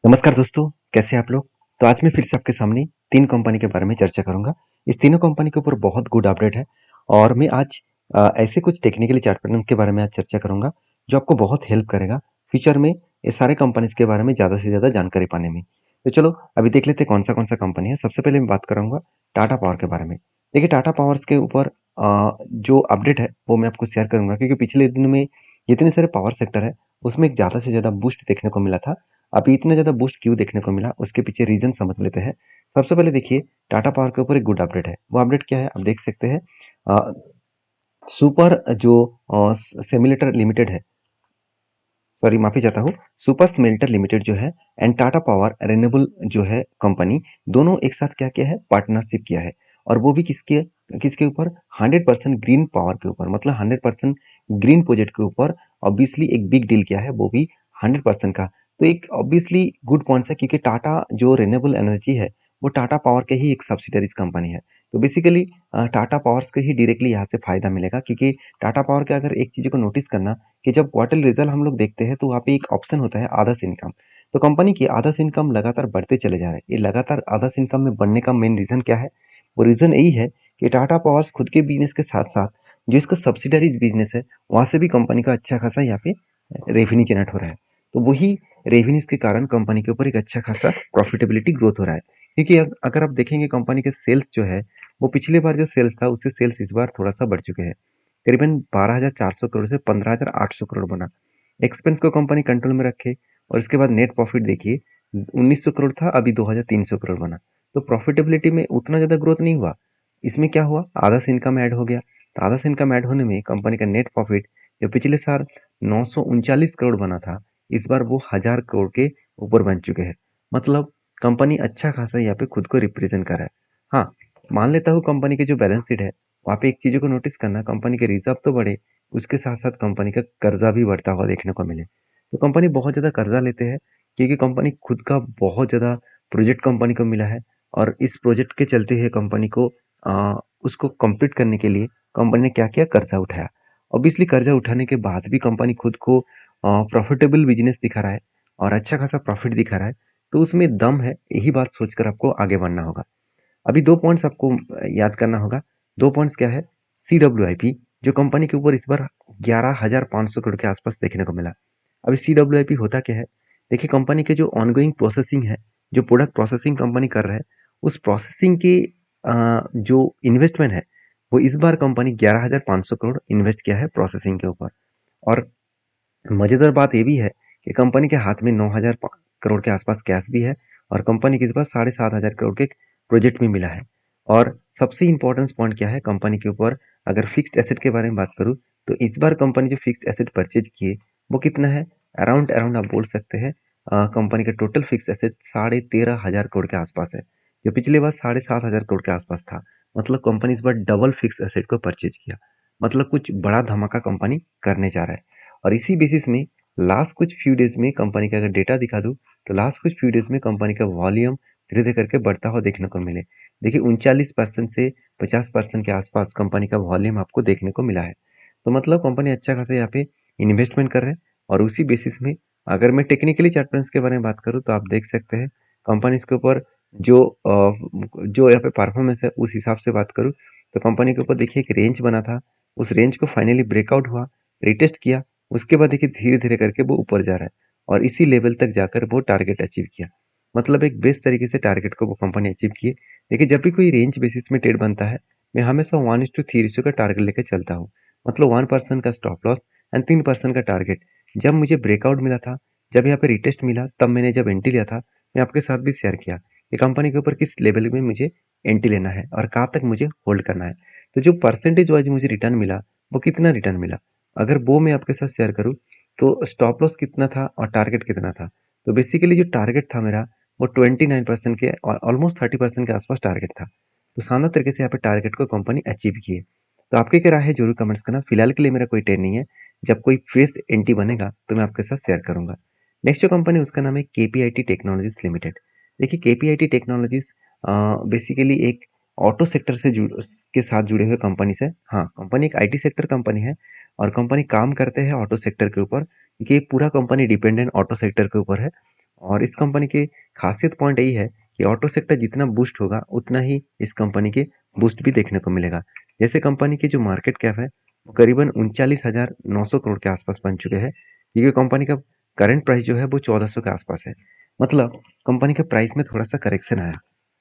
नमस्कार दोस्तों, कैसे हैं आप लोग? तो आज मैं फिर से आपके सामने 3 कंपनी के बारे में चर्चा करूँगा। इस तीनों कंपनी के ऊपर बहुत गुड अपडेट है और मैं आज ऐसे कुछ टेक्निकली चार्ट पैटर्न्स के बारे में आज चर्चा करूँगा, जो आपको बहुत हेल्प करेगा फ्यूचर में ये सारे कंपनीज़ के बारे में ज़्यादा से ज़्यादा जानकारी पाने में। तो चलो अभी देख लेते हैं कौन-सा कंपनी है। सबसे पहले मैं बात करूँगा टाटा पावर के बारे में। देखिए टाटा पावर्स के ऊपर जो अपडेट है वो मैं आपको शेयर करूँगा क्योंकि पिछले दिनों में जितने सारे पावर सेक्टर है, उसमें एक ज़्यादा से ज़्यादा बूस्ट देखने को मिला था। अभी इतना ज़्यादा बूस्ट क्यों देखने को मिला, उसके पीछे रीज़न समझ लेते हैं। सबसे पहले देखिए टाटा पावर के ऊपर एक गुड अपडेट है। वो अपडेट क्या है आप देख सकते हैं। अ, सुपर जो सिम्युलेटर लिमिटेड है, सॉरी माफ़ी चाहता हूँ, सुपर स्मेल्टर लिमिटेड जो है एंड टाटा पावर रिन्यूएबल जो है कंपनी, दोनों एक साथ क्या किया है पार्टनरशिप किया है। और वो भी किसके किसके ऊपर 100% ग्रीन पावर के ऊपर, मतलब 100% ग्रीन प्रोजेक्ट के ऊपर। ऑब्वियसली एक बिग डील किया है वो भी 100% का। तो एक ऑब्वियसली गुड पॉइंट्स है क्योंकि टाटा जो रिन्यूएबल एनर्जी है वो टाटा पावर के ही एक सब्सिडरीज कंपनी है। तो बेसिकली टाटा पावर्स को ही डायरेक्टली यहाँ से फायदा मिलेगा क्योंकि टाटा पावर के अगर एक चीज़ को नोटिस करना कि जब क्वार्टरली रिजल्ट हम लोग देखते हैं तो वहाँ पे एक ऑप्शन होता है आदर्श इनकम। तो कंपनी की आदर्श इनकम लगातार बढ़ते चले जा रहे हैं। ये लगातार आदर्श इनकम में बढ़ने का मेन रीजन क्या है? वो रीजन यही है कि टाटा पावर्स खुद के बिजनेस के साथ साथ जो इसका सब्सिडरीज बिजनेस है वहां से भी कंपनी का अच्छा खासा यहाँ पे रेवेन्यू जनरेट हो रहा है। तो वही रेवेन्यूज के कारण कंपनी के ऊपर एक अच्छा खासा प्रॉफिटेबिलिटी ग्रोथ हो रहा है। क्योंकि अगर आप देखेंगे कंपनी के सेल्स जो है वो पिछले बार जो सेल्स था उससे सेल्स इस बार थोड़ा सा बढ़ चुके हैं। करीबन 12,400 करोड़ से 15,800 करोड़ बना। एक्सपेंस को कंपनी कंट्रोल में रखे और इसके बाद नेट प्रॉफिट देखिए 1900 करोड़ था, अभी 2,300 करोड़ बना। तो प्रॉफिटेबिलिटी में उतना ज़्यादा ग्रोथ नहीं हुआ। इसमें क्या हुआ आदर्श इनकम ऐड हो गया। तो आदर्श इनकम ऐड होने में कंपनी का नेट प्रॉफिट जो पिछले साल 939 करोड़ बना था, इस बार वो 1000 करोड़ के ऊपर बन चुके हैं। मतलब कंपनी अच्छा खासा यहाँ पे खुद को रिप्रेजेंट कर रहा है। हाँ, मान लेता हूँ कंपनी की जो बैलेंस शीट है वहाँ पे एक चीज़ को नोटिस करना, कंपनी के रिजर्व तो बढ़े, उसके साथ साथ कंपनी का कर्जा भी बढ़ता हुआ देखने को मिले। तो कंपनी बहुत ज़्यादा कर्जा लेते हैं क्योंकि कंपनी खुद का बहुत ज़्यादा प्रोजेक्ट कंपनी को मिला है और इस प्रोजेक्ट के चलते हुए कंपनी को उसको कंप्लीट करने के लिए कंपनी ने क्या किया कर्जा उठाया। ऑब्वियसली कर्जा उठाने के बाद भी कंपनी खुद को प्रॉफिटेबल बिजनेस दिखा रहा है और अच्छा खासा प्रॉफिट दिखा रहा है। तो उसमें दम है, यही बात सोचकर आपको आगे बढ़ना होगा। अभी 2 पॉइंट्स आपको याद करना होगा। 2 पॉइंट्स क्या है? सीडब्ल्यूआईपी जो कंपनी के ऊपर इस बार 11,500 करोड़ के आसपास देखने को मिला। अभी सीडब्ल्यूआईपी होता क्या है? देखिए कंपनी के जो ऑनगोइंग प्रोसेसिंग है, जो प्रोडक्ट प्रोसेसिंग कंपनी कर रहा है, उस प्रोसेसिंग के जो इन्वेस्टमेंट है, वो इस बार कंपनी 11,500 करोड़ इन्वेस्ट किया है प्रोसेसिंग के ऊपर। और मज़ेदार बात ये भी है कि कंपनी के हाथ में 9,000 करोड़ के आसपास कैश भी है और कंपनी के इस बार 7,500 करोड़ के प्रोजेक्ट में मिला है। और सबसे इम्पोर्टेंट पॉइंट क्या है कंपनी के ऊपर, अगर फिक्स्ड एसेट के बारे में बात करूँ तो इस बार कंपनी जो फिक्स्ड एसेट परचेज किए वो कितना है? अराउंड अराउंड आप बोल सकते हैं कंपनी का टोटल फिक्स एसेट 13,500 करोड़ के आसपास है, जो पिछले बार 7,500 करोड़ के आसपास था। मतलब कंपनी इस बार डबल फिक्स एसेट को परचेज किया। मतलब कुछ बड़ा धमाका कंपनी करने जा रहा है। और इसी बेसिस में लास्ट कुछ फ्यू डेज में कंपनी का अगर डेटा दिखा दूं तो लास्ट कुछ फ्यू डेज में कंपनी का वॉल्यूम धीरे धीरे करके बढ़ता हुआ देखने को मिले। देखिए 39% से 50% के आसपास कंपनी का वॉल्यूम आपको देखने को मिला है। तो मतलब कंपनी अच्छा खासा यहाँ पे इन्वेस्टमेंट कर रहे हैं। और उसी बेसिस में अगर मैं टेक्निकली चार्ट पैटर्न्स के बारे में बात करूँ तो आप देख सकते हैं कंपनी के ऊपर जो जो यहाँ पे परफॉर्मेंस है उस हिसाब से बात करूँ तो कंपनी के ऊपर देखिए एक रेंज बना था, उस रेंज को फाइनली ब्रेकआउट हुआ, रिटेस्ट किया, उसके बाद देखिए धीरे धीरे करके वो ऊपर जा रहा है और इसी लेवल तक जाकर वो टारगेट अचीव किया। मतलब एक बेस्ट तरीके से टारगेट को वो कंपनी अचीव किए। देखिए जब भी कोई रेंज बेसिस में ट्रेड बनता है मैं हमेशा 1:3 रेशियो का टारगेट लेकर चलता हूँ। मतलब 1% का स्टॉप लॉस एंड 3% का टारगेट। जब मुझे ब्रेकआउट मिला था, जब यहाँ पे रिटेस्ट मिला, तब मैंने जब एंट्री लिया था मैं आपके साथ भी शेयर किया कि कंपनी के ऊपर किस लेवल में मुझे एंट्री लेना है और कहाँ तक मुझे होल्ड करना है। तो जो परसेंटेज वाइज मुझे रिटर्न मिला वो कितना रिटर्न मिला, अगर वो मैं आपके साथ शेयर करूँ तो स्टॉप लॉस कितना था और टारगेट कितना था। तो बेसिकली जो टारगेट था मेरा वो 29% के और ऑलमोस्ट 30% के आसपास टारगेट था। तो शानदार तरीके से यहाँ पे टारगेट को कंपनी अचीव की है। तो आपकी क्या राय है जरूर कमेंट्स करना। फिलहाल के लिए मेरा कोई ट्रेंड नहीं है, जब कोई फ्रेश एंट्री बनेगा तो मैं आपके साथ शेयर करूंगा। नेक्स्ट जो कंपनी उसका नाम है केपीआईटी टेक्नोलॉजीज लिमिटेड। देखिए केपीआईटी टेक्नोलॉजीज बेसिकली एक ऑटो सेक्टर से के साथ जुड़े हुए कंपनी से, हाँ कंपनी एक आईटी सेक्टर कंपनी है और कंपनी काम करते हैं ऑटो सेक्टर के ऊपर क्योंकि पूरा कंपनी डिपेंडेंट ऑटो सेक्टर के ऊपर है। और इस कंपनी की खासियत पॉइंट यही है कि ऑटो सेक्टर जितना बूस्ट होगा उतना ही इस कंपनी के बूस्ट भी देखने को मिलेगा। जैसे कंपनी की जो मार्केट कैप है वो करीबन 39,900 करोड़ के आसपास बन चुके हैं, क्योंकि कंपनी का करंट प्राइस जो है वो 1400 के आसपास है। मतलब कंपनी के प्राइस में थोड़ा सा करेक्शन आया,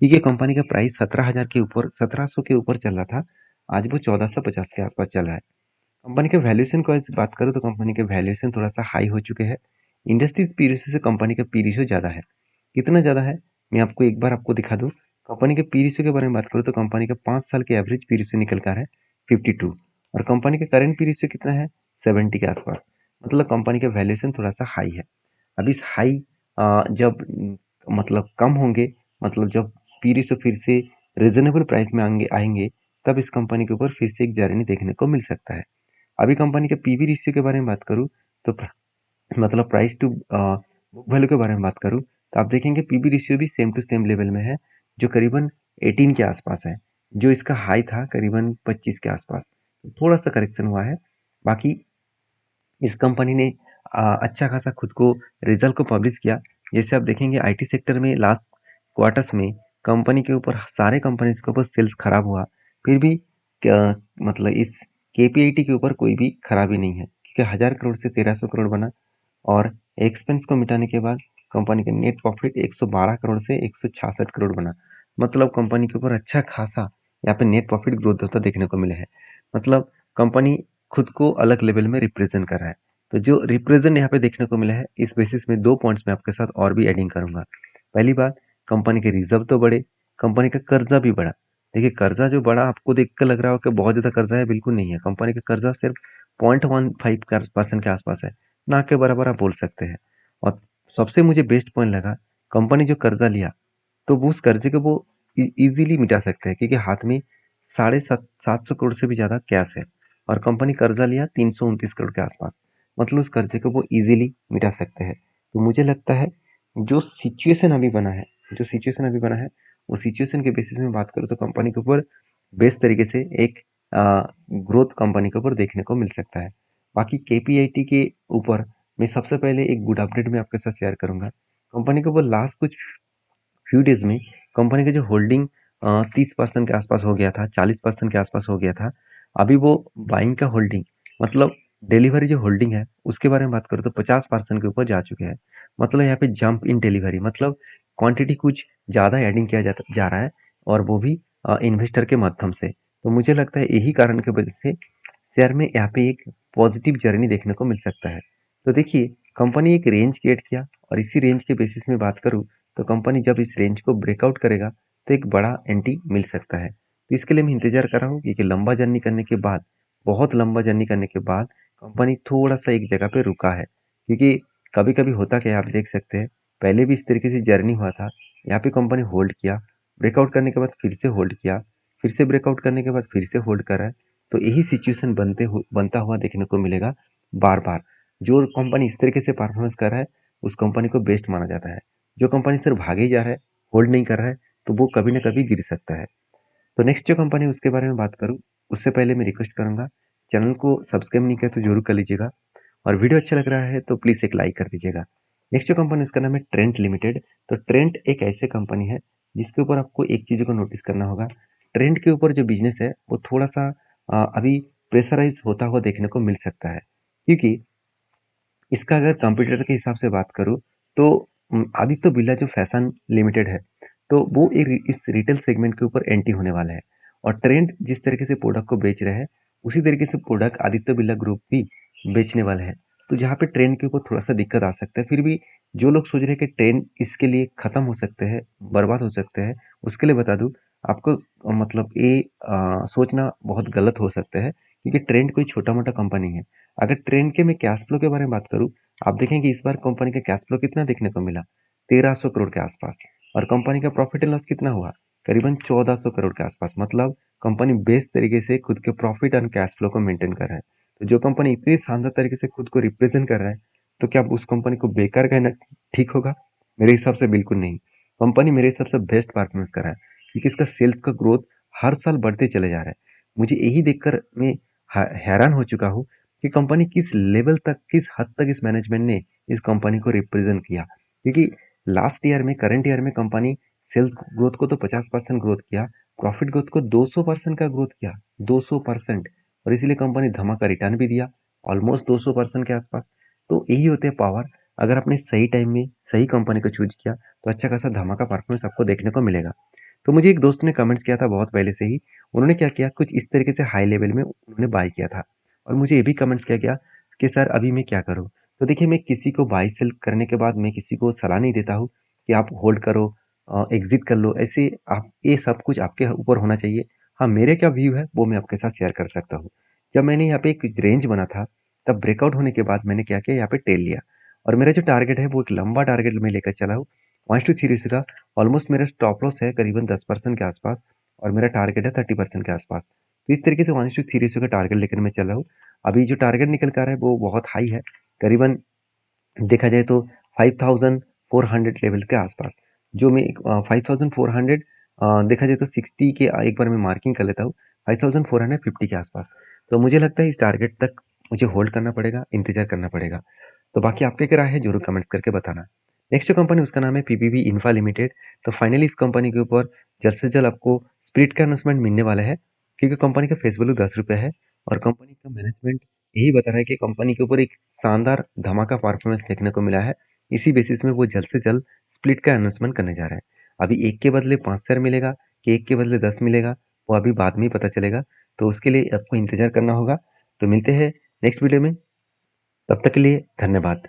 क्योंकि कंपनी का प्राइस 17,000 के ऊपर 1700 के ऊपर चल रहा था, आज वो 1450 के आसपास चल रहा है। कंपनी के वैल्यूएशन को ऐसे बात करूँ तो कंपनी के वैल्यूएशन थोड़ा सा हाई हो चुके हैं। इंडस्ट्रीज पी रेशियो से कंपनी का पी रेशियो ज़्यादा है। कितना ज़्यादा है मैं आपको एक बार आपको दिखा दूँ। कंपनी के पी रेशियो के बारे में बात करूँ तो कंपनी का 5 साल के एवरेज पी रेशियो निकल कर है 52, और कंपनी का करंट पी रेशियो कितना है 70 के आसपास। मतलब कंपनी का वैल्यूएशन थोड़ा सा हाई है। अब इस हाई जब मतलब कम होंगे, मतलब जब पी रेशियो फिर से रिजनेबल प्राइस में आएंगे आएंगे तब इस कंपनी के ऊपर फिर से एक जर्नी देखने को मिल सकता है। अभी कंपनी के पीवी रेशियो के बारे में बात करूँ तो मतलब प्राइस टू बुक वैल्यू के बारे में बात करूँ तो आप देखेंगे पीवी रेशियो भी सेम टू सेम लेवल में है, जो करीबन 18 के आसपास है। जो इसका हाई था करीबन 25 के आसपास, थोड़ा सा करेक्शन हुआ है। बाकी इस कंपनी ने अच्छा खासा खुद को रिजल्ट को पब्लिश किया। जैसे आप देखेंगे आईटी सेक्टर में लास्ट क्वार्टर्स में कंपनी के ऊपर सारे कंपनीज के ऊपर सेल्स खराब हुआ, फिर भी मतलब इस केपीआईटी के ऊपर कोई भी खराबी नहीं है, क्योंकि 1000 करोड़ से 1300 करोड़ बना, और एक्सपेंस को मिटाने के बाद कंपनी का नेट प्रॉफिट 112 करोड़ से 166 करोड़ बना। मतलब कंपनी के ऊपर अच्छा खासा यहाँ पे नेट प्रॉफिट ग्रोथ होता देखने को मिला है। मतलब कंपनी खुद को अलग लेवल में रिप्रेजेंट कर रहा है। तो जो रिप्रेजेंट यहाँ पे देखने को मिला है, इस बेसिस में 2 पॉइंट्स मैं आपके साथ और भी एडिंग करूँगा। पहली बात, कंपनी के रिज़र्व तो बढ़े, कंपनी का कर्ज़ा भी बढ़ा। देखिए कर्ज़ा जो बढ़ा आपको देख कर लग रहा हो कि बहुत ज़्यादा कर्ज़ा है, बिल्कुल नहीं है। कंपनी का कर्ज़ा सिर्फ 0.15% के आसपास है, ना के बराबर आप बोल सकते हैं। और सबसे मुझे बेस्ट पॉइंट लगा, कंपनी जो कर्ज़ा लिया तो वो उस कर्ज़े को वो ईज़िली मिटा सकते हैं, क्योंकि हाथ में साढ़े 700 करोड़ से भी ज़्यादा कैश है, और कंपनी कर्ज़ा लिया 329 करोड़ के आसपास। मतलब उस कर्ज़े को वो ईज़िली मिटा सकते हैं। तो मुझे लगता है जो सिचुएशन अभी बना है जो सिचुएशन अभी बना है वो सिचुएशन के बेसिस में बात करूँ तो कंपनी के ऊपर बेस्ट तरीके से एक ग्रोथ कंपनी के ऊपर देखने को मिल सकता है। बाकी केपीआईटी के ऊपर मैं सबसे पहले एक गुड अपडेट मैं आपके साथ शेयर करूंगा। कंपनी के ऊपर लास्ट कुछ फ्यू डेज में कंपनी का जो होल्डिंग 30% के आसपास हो गया था, 40% के आसपास हो गया था, अभी वो बाइंग का होल्डिंग, मतलब डिलीवरी जो होल्डिंग है उसके बारे में बात करूँ तो 50% के ऊपर जा चुके हैं। मतलब यहाँ पे जंप इन डिलीवरी, मतलब क्वांटिटी कुछ ज़्यादा एडिंग किया जा रहा है, और वो भी इन्वेस्टर के माध्यम से। तो मुझे लगता है यही कारण की वजह से शेयर में यहाँ पे एक पॉजिटिव जर्नी देखने को मिल सकता है। तो देखिए कंपनी एक रेंज क्रिएट किया, और इसी रेंज के बेसिस में बात करूँ तो कंपनी जब इस रेंज को ब्रेकआउट करेगा तो एक बड़ा एंट्री मिल सकता है। तो इसके लिए मैं इंतजार कर रहा हूँ, क्योंकि लंबा जर्नी करने के बाद, बहुत लंबा जर्नी करने के बाद कंपनी थोड़ा सा एक जगह पे रुका है। क्योंकि कभी कभी होता क्या है आप देख सकते हैं, पहले भी इस तरीके से जर्नी हुआ था। यहाँ पे कंपनी होल्ड किया, ब्रेकआउट करने के बाद फिर से होल्ड किया, फिर से ब्रेकआउट करने के बाद फिर से होल्ड कर रहा है। तो यही सिचुएशन बनता हुआ देखने को मिलेगा बार बार। जो कंपनी इस तरीके से परफॉर्मेंस कर रहा है उस कंपनी को बेस्ट माना जाता है। जो कंपनी सिर्फ भागे ही जा रहा है, होल्ड नहीं कर रहा है, तो वो कभी ना कभी गिर सकता है। तो नेक्स्ट जो कंपनी है उसके बारे में बात करूँ उससे पहले मैं रिक्वेस्ट करूंगा, चैनल को सब्सक्राइब नहीं किया तो जरूर कर लीजिएगा, और वीडियो अच्छा लग रहा है तो प्लीज़ एक लाइक कर दीजिएगा। नेक्स्ट जो कंपनी उसका नाम है ट्रेंट लिमिटेड। तो ट्रेंट एक ऐसे कंपनी है जिसके ऊपर आपको एक चीज़ को नोटिस करना होगा। ट्रेंट के ऊपर जो बिजनेस है वो थोड़ा सा अभी प्रेशराइज होता हुआ देखने को मिल सकता है, क्योंकि इसका अगर कंपटीटर के हिसाब से बात करूँ तो आदित्य बिरला जो फैशन लिमिटेड है, तो वो एक इस रिटेल सेगमेंट के ऊपर एंट्री होने वाला है। और ट्रेंड जिस तरीके से प्रोडक्ट को बेच रहे हैं उसी तरीके से प्रोडक्ट आदित्य बिरला ग्रुप भी बेचने वाला है। तो जहाँ पे ट्रेंड के ऊपर थोड़ा सा दिक्कत आ सकता है, फिर भी जो लोग सोच रहे हैं कि ट्रेंड इसके लिए खत्म हो सकते हैं, बर्बाद हो सकते हैं, उसके लिए बता दूं आपको, मतलब ये सोचना बहुत गलत हो सकता है, क्योंकि ट्रेंड कोई छोटा मोटा कंपनी है। अगर ट्रेंड के मैं कैश फ्लो के बारे में बात करूँ, आप देखेंगे इस बार कंपनी का कैश फ्लो कितना देखने को मिला, 1300 करोड़ के आसपास। और कंपनी का प्रॉफिट एंड लॉस कितना हुआ, करीबन 1400 करोड़ के आसपास। मतलब कंपनी बेस्ट तरीके से खुद के प्रॉफिट एंड कैश फ्लो को मेंटेन कर रहा है। तो जो कंपनी इतनी शानदार तरीके से खुद को रिप्रेजेंट कर रहा है, तो क्या उस कंपनी को बेकार कहना ठीक होगा? मेरे हिसाब से बिल्कुल नहीं। कंपनी मेरे हिसाब से बेस्ट परफॉर्मेंस कर रहा है, क्योंकि इसका सेल्स का ग्रोथ हर साल बढ़ते चले जा रहा है। मुझे यही देखकर मैं हैरान हो चुका हूँ कि कंपनी किस लेवल तक, किस हद तक इस मैनेजमेंट ने इस कंपनी को रिप्रेजेंट किया। क्योंकि लास्ट ईयर में, करंट ईयर में कंपनी सेल्स ग्रोथ को तो 50% ग्रोथ किया, प्रॉफिट ग्रोथ को 200% का ग्रोथ किया, 200%। और इसीलिए कंपनी धमाका रिटर्न भी दिया, ऑलमोस्ट 200% के आसपास। तो यही होते हैं पावर। अगर आपने सही टाइम में सही कंपनी को चूज किया तो अच्छा खासा धमाका परफॉर्मेंस आपको देखने को मिलेगा। तो मुझे एक दोस्त ने कमेंट्स किया था बहुत पहले से ही। उन्होंने क्या किया, कुछ इस तरीके से हाई लेवल में उन्होंने बाय किया था, और मुझे ये भी कमेंट्स किया गया कि सर अभी मैं क्या करूं। तो देखिए, मैं किसी को बाय सेल करने के बाद मैं किसी को सलाह नहीं देता हूं कि आप होल्ड करो, एग्जिट कर लो। ऐसे आप, ये सब कुछ आपके ऊपर होना चाहिए। हाँ, मेरे क्या व्यू है वो मैं आपके साथ शेयर कर सकता हूँ। जब मैंने यहाँ पे एक रेंज बना था, तब ब्रेकआउट होने के बाद मैंने क्या किया, यहाँ पे टेल लिया। और मेरा जो टारगेट है वो एक लंबा टारगेट में लेकर चला हूँ, 1 to 3 का। ऑलमोस्ट मेरा स्टॉप लॉस है करीबन 10% के आसपास, और मेरा टारगेट है 30% के आसपास। तो इस तरीके से 1 to 3 का टारगेट लेकर मैं चल रहा हूँ। अभी जो टारगेट निकल कर आ रहा है वो बहुत हाई है, करीबन देखा जाए तो 5400 लेवल के आसपास। जो मैं 5400, देखा जाए तो 60 के एक बार मैं मार्किंग कर लेता हूँ, 5450 के आसपास। तो मुझे लगता है इस टारगेट तक मुझे होल्ड करना पड़ेगा, इंतजार करना पड़ेगा। तो बाकी आपके क्या राय है, जरूर कमेंट्स करके बताना। नेक्स्ट जो कंपनी, उसका नाम है पीपीबी इंफ्रा लिमिटेड। तो फाइनली इस कंपनी के ऊपर जल्द से जल्द आपको स्प्लिट का अनाउंसमेंट मिलने वाला है, क्योंकि कंपनी का फेस वैल्यू 10 रुपये है। और कंपनी का मैनेजमेंट यही बता रहा है कि कंपनी के ऊपर एक शानदार धमाका परफॉर्मेंस देखने को मिला है। इसी बेसिस में वो जल्द से जल्द स्प्लिट का अनाउंसमेंट करने जा रहा है। अभी एक के बदले 5 शेयर मिलेगा कि एक के बदले 10 मिलेगा, वो अभी बाद में ही पता चलेगा। तो उसके लिए आपको इंतजार करना होगा। तो मिलते हैं नेक्स्ट वीडियो में, तब तक के लिए धन्यवाद।